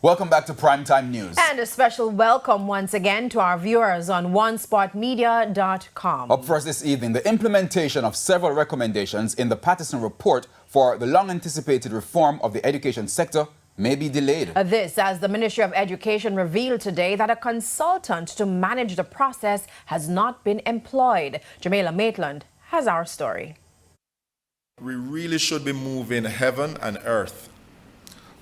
Welcome back to Primetime News. And a special welcome once again to our viewers on onespotmedia.com. Up first this evening, the implementation of several recommendations in the Patterson report for the long-anticipated reform of the education sector may be delayed. This as the Ministry of Education revealed today that a consultant to manage the process has not been employed. Jamaica Maitland has our story. We really should be moving heaven and earth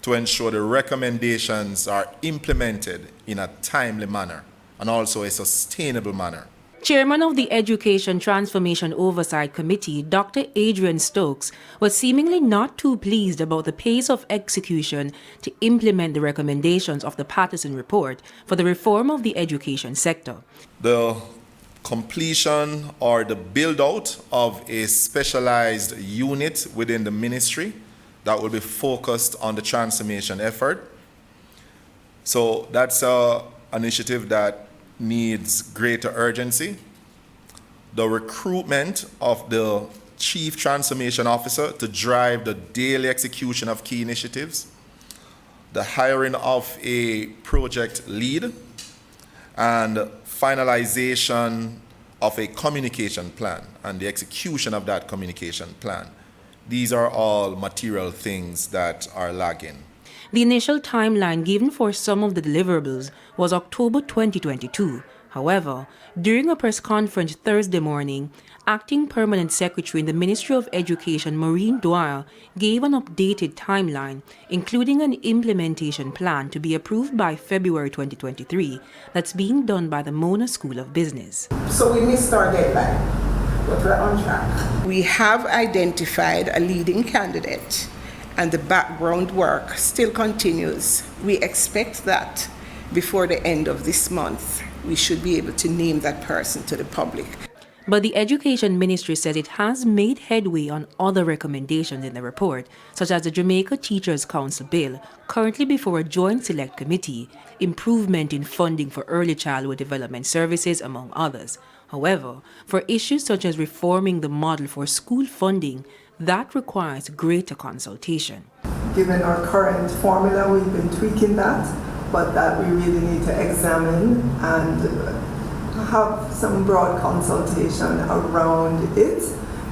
to ensure the recommendations are implemented in a timely manner and also a sustainable manner. Chairman of the Education Transformation Oversight Committee, Dr. Adrian Stokes, was seemingly not too pleased about the pace of execution to implement the recommendations of the Patterson report for the reform of the education sector. The completion or the build-out of a specialized unit within the ministry that will be focused on the transformation effort. So that's an initiative that needs greater urgency. The recruitment of the Chief Transformation Officer to drive the daily execution of key initiatives, the hiring of a project lead, and finalization of a communication plan and the execution of that communication plan. These are all material things that are lagging. The initial timeline given for some of the deliverables was October 2022. However, during a press conference Thursday morning, Acting Permanent Secretary in the Ministry of Education, Maureen Dwyer, gave an updated timeline, including an implementation plan to be approved by February 2023 that's being done by the Mona School of Business. So we missed our deadline, but we're on track. We have identified a leading candidate, and the background work still continues. We expect that before the end of this month, we should be able to name that person to the public. But the Education Ministry says it has made headway on other recommendations in the report, such as the Jamaica Teachers Council bill, currently before a joint select committee, improvement in funding for early childhood development services, among others. However, for issues such as reforming the model for school funding, that requires greater consultation. Given our current formula, we've been tweaking that, but that we really need to examine and have some broad consultation around it,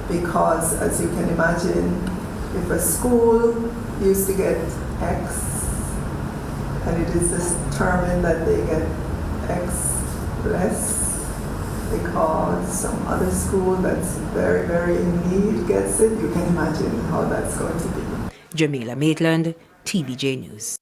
because as you can imagine, if a school used to get X and it is determined that they get X less because some other school that's very, very in need gets it, you can imagine how that's going to be. Jamaica Maitland, TVJ News.